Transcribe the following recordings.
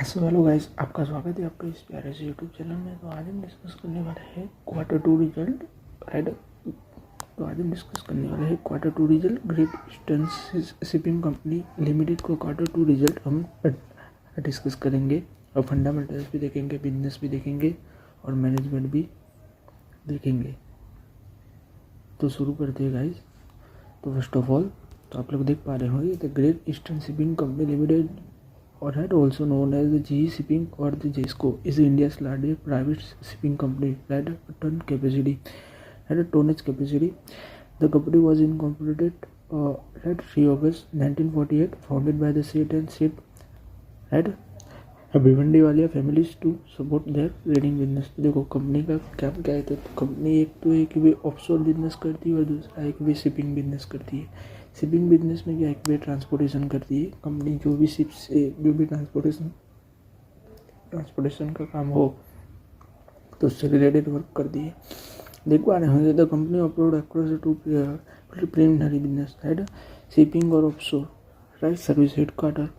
So hello guys, आपका स्वागत है आपके इस प्यारे से यूट्यूब चैनल में। तो आज हम डिस्कस करने वाले हैं Q2 रिजल्ट, राइट। तो आज हम डिस्कस करने वाले हैं Q2 result. Great eastern shipping company limited को Q2 रिजल्ट हम डिस्कस करेंगे और फंडामेंटल्स भी देखेंगे, बिजनेस भी देखेंगे और मैनेजमेंट भी देखेंगे। तो शुरू करते हैं गाइस। तो फर्स्ट ऑफ ऑल तो आप लोग देख पा रहे होंगे the great eastern shipping company limited, or had also known as the GE Shipping or the JESCO, is India's largest private shipping company. Had a tonnage capacity. The company was incorporated at 3 August 1948, founded by the Seth and Seth had Bhiwandiwalia families to support their trading business. तो देखो company का क्या क्या है। तो company एक तो है कि वे ऑफशोर बिजनेस करती है और दूसरा है कि वे शिपिंग बिजनेस करती है। शिपिंग बिजनेस में क्या है कि वे ट्रांसपोर्टेशन करती है। कंपनी जो भी शिप से जो भी ट्रांसपोर्टेशन का काम हो तो उससे रिलेटेड वर्क करती है। देख पा रहे होंगे the company operate across two preliminary business, right. Shipping और offshore, right. Service headquarter,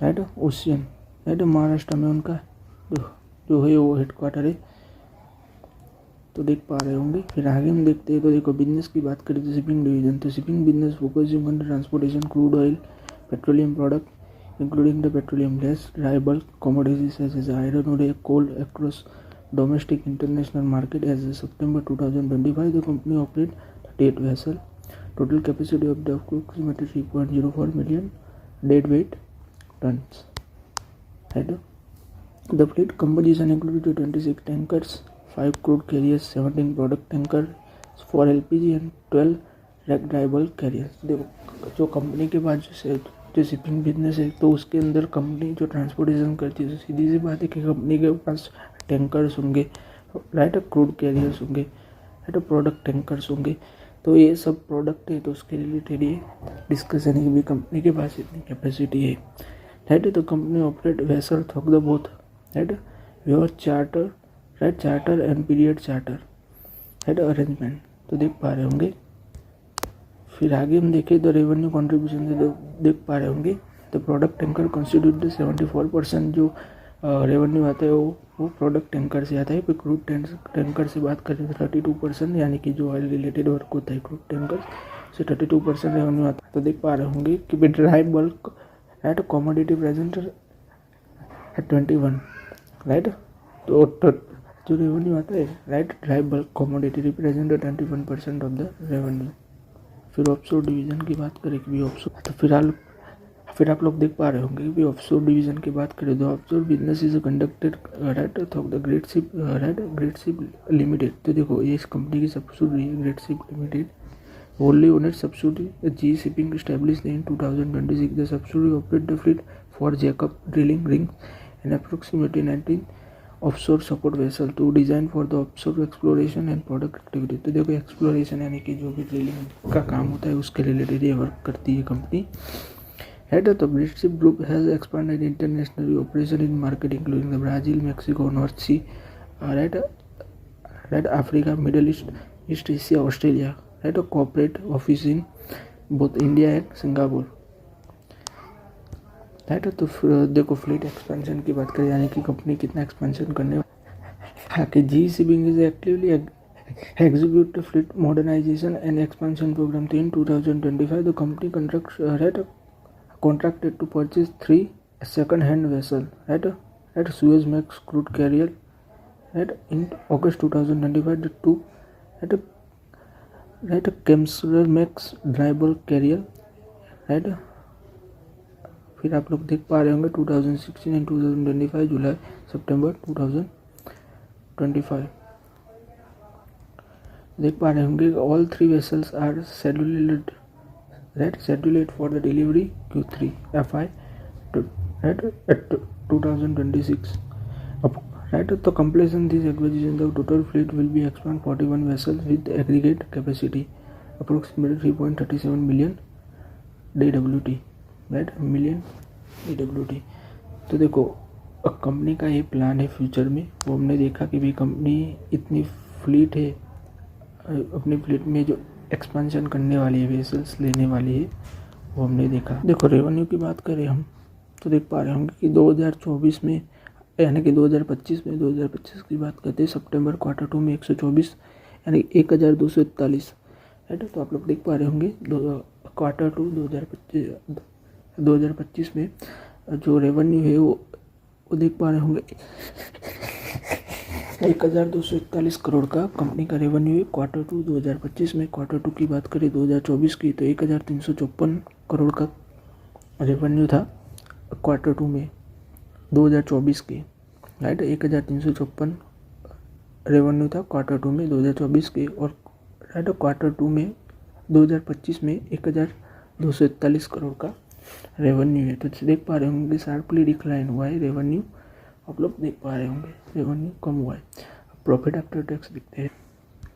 right. Ocean, right. Maharashtra में उनका जो है वो हेडक्वार्टर है। तो देख पा रहे होंगे। फिर आगे हम देखते हैं। तो देखो बिजनेस की बात करें तो शिपिंग डिवीजन, तो shipping business focusing on transportation crude oil, petroleum product including the petroleum gas, dry bulk commodities such as iron और coal across domestic international market. As of September 2025 the company operate 38 vessels. Total capacity of the approximately 3.04 million deadweight tons. Right? The fleet composition included 26 tankers, 5 crude carriers, 17 product tankers, 4 LPG and 12 dry bulk carriers. देखो जो company के पास जो shipping business है तो उसके अंदर company जो transportation करती है, तो सीधी सी बात है कि कंपनी के पास टैंकर्स होंगे, राइट। क्रूड कैरियर्स होंगे, राइट। प्रोडक्ट टैंकर्स होंगे। तो ये सब प्रोडक्ट है तो उसके रिलेटेड ये डिस्कशन है कि भी कंपनी के पास इतनी कैपेसिटी है, राइट। तो company operate vessel through the both, right. Your charter, right. Charter and period charter, right arrangement. तो देख पा रहे होंगे। फिर आगे हम देखें तो रेवेन्यू कॉन्ट्रीब्यूशन से देख पा रहे होंगे। तो प्रोडक्ट टैंकर कॉन्स्टिट्यूट 74% जो रेवेन्यू आता है वो प्रोडक्ट टैंकर से आता है। फिर क्रूड टैंकर से बात करें तो 32%, यानी कि जो ऑयल रिलेटेड वर्क होता है क्रूड टैंकर से 32% रेवेन्यू आता है। तो देख पा रहे होंगे कि dry bulk at commodity present at 21, right. तो जो रेवेन्यू आता है, right, dry bulk commodity represent 21% of the revenue. फिर ऑफशोर डिवीजन की बात करें कि भी ऑफशोर, तो फिर आप लोग देख पा रहे होंगे कि ऑफशोर डिवीजन की बात करें तो offshore business is conducted, right, through the great ship limited. तो देखो ये इस कंपनी की सब्सिडी है, great ship limited, wholly owned subsidiary GE Shipping established in 2026. The subsidiary operates the fleet for jackup drilling rigs and approximately 19 offshore support vessels to design for the offshore exploration and product activity. तो देखो exploration यानी कि जो भी drilling का काम होता है उसके रिलेटेड ये वर्क करती है कंपनी, है। तो great ship group has expanded international operation in market including the Brazil, Mexico, North Sea, right, Africa, Middle East Asia, Australia, right. Corporate office in both India and Singapore, right. तो देखो fleet expansion की बात करें यानी कि company कितना expansion करने वाली है। G shipping is actively execute the fleet modernisation and expansion programme. तो in 2025 the company contracted to purchase 3 second-hand vessels, right, Suezmax crude carrier, right, in August 2025, the 2, right, Kamsarmax dry bulk carrier, right। फिर आप लोग देख पा रहे होंगे 2016 and 2025 जुलाई सितंबर 2025 देख पा रहे होंगे। All 3 vessels are scheduled, right, scheduled for the delivery Q3 FI, right, at 2026, right। तो completion this acquisition the total fleet will be expand 41 vessels with aggregate capacity approximately 3.37 million DWT, right, million DWT। तो देखो company का ये plan है future में। वो हमने देखा कि भाई कंपनी इतनी फ्लीट है, अपनी फ्लीट में जो एक्सपेंशन करने वाली है, वेसल्स लेने वाली है, वो हमने देखा। देखो रेवेन्यू की बात करें हम तो देख पा रहे होंगे कि 2024 में यानी कि 2025 की बात करते हैं सितंबर क्वार्टर 2 में 124 यानी 1241 है। तो आप लोग देख पा रहे होंगे क्वार्टर 2 2025 में जो रेवेन्यू है वो देख पा रहे होंगे 1241 करोड़ का कंपनी का रेवेन्यू है क्वार्टर 2 2025 में। क्वार्टर 2 की बात करें 2024 की तो 1354 करोड़ का रेवेन्यू था क्वार्टर 2 में 2024 की, राइट। 1354 रेवेन्यू था क्वार्टर 2 में 2024 के, और राइट क्वार्टर 2 में 2025 में 1241 करोड़ का रेवेन्यू है। तो देख पा रहे होंगे शार्पली डिक्लाइन हुआ है रेवेन्यू, आप लोग देख पा रहे होंगे रेवेन्यू कम हुआ है। प्रॉफिट आफ्टर टैक्स देखते हैं।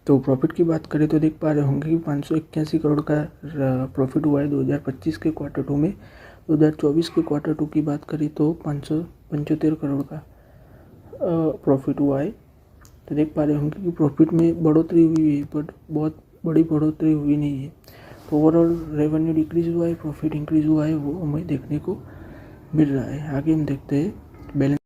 तो प्रॉफिट की बात करें तो देख पा रहे होंगे कि 581 करोड़ का प्रॉफिट हुआ है 2025 के क्वार्टर 2 में। 2024 के क्वार्टर 2 की बात करें तो 575 करोड़ का प्रॉफिट हुआ है। तो देख पा रहे होंगे कि प्रॉफिट में बढ़ोतरी हुई है, बट बहुत बड़ी बढ़ोतरी हुई नहीं है। तो ओवरऑल रेवेन्यू डिक्रीज हुआ है, प्रॉफिट इंक्रीज हुआ है, वो हमें देखने को मिल रहा है। आगे हम देखते हैं बैलेंस।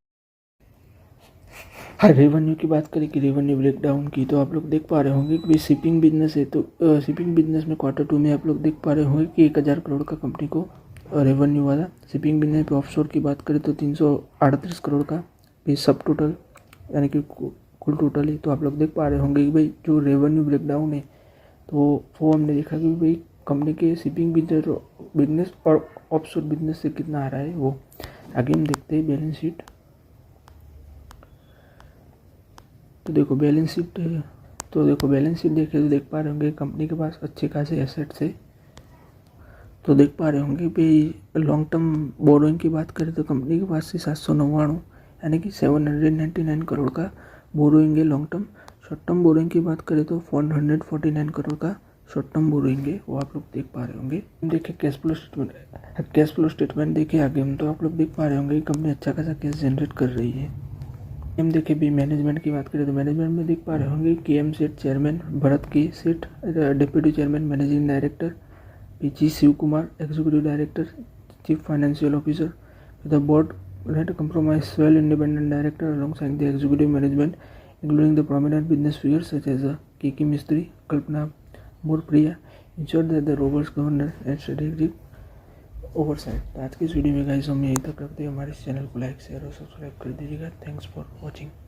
हाँ, रेवेन्यू की बात करें कि रेवेन्यू ब्रेकडाउन की, तो आप लोग देख पा रहे होंगे कि शिपिंग बिजनेस है। तो शिपिंग बिजनेस में क्वार्टर 2 में आप लोग देख पा रहे होंगे कि 1000 करोड़ का कंपनी को रेवेन्यू वाला। शिपिंग बिजनेस पे ऑफशोर की बात करें तो 338 करोड़ का भी सब टोटल यानी कि कुल टोटल है। तो आप लोग देख पा रहे होंगे कि भाई जो रेवेन्यू ब्रेकडाउन है तो वो हमने देखा कि भाई कंपनी के शिपिंग बिजनेस और ऑफशोर बिजनेस से कितना आ रहा है वो। आगे हम देखते हैं बैलेंस शीट। तो देखो बैलेंस शीट देखे तो देख पा रहे होंगे कंपनी के पास अच्छे खासे एसेट्स है। तो देख पा रहे होंगे भाई लॉन्ग टर्म बोरोइंग की बात करें तो कंपनी के पास से 799 यानी कि 799 करोड़ का बोरोइंग है long term. Short term borrowing की बात करें तो 449 करोड़ का शॉर्ट टर्म बोरोइंग है, वो आप लोग देख पा रहे होंगे। देखिए कैश फ्लो स्टेटमेंट देखिए आगे हम, तो आप लोग देख पा रहे होंगे कंपनी अच्छा खासा कैश जनरेट कर रही है। हम देखें भी मैनेजमेंट की बात करें तो मैनेजमेंट में देख पा रहे होंगे KM सेठ chairman, Bharat K Sheth deputy chairman managing director, PG Shiv Kumar executive director chief financial officer, the board right comprise well independent director alongside the executive management including the prominent business figures such as Kiki Mistry, Kalpana Morpriya, ensure that the robust governance and strategic oversight। तो आज की इस video में guys हम यहीं तक रखते हैं। हमारे चैनल को लाइक शेयर और सब्सक्राइब कर दीजिएगा। Thanks for watching.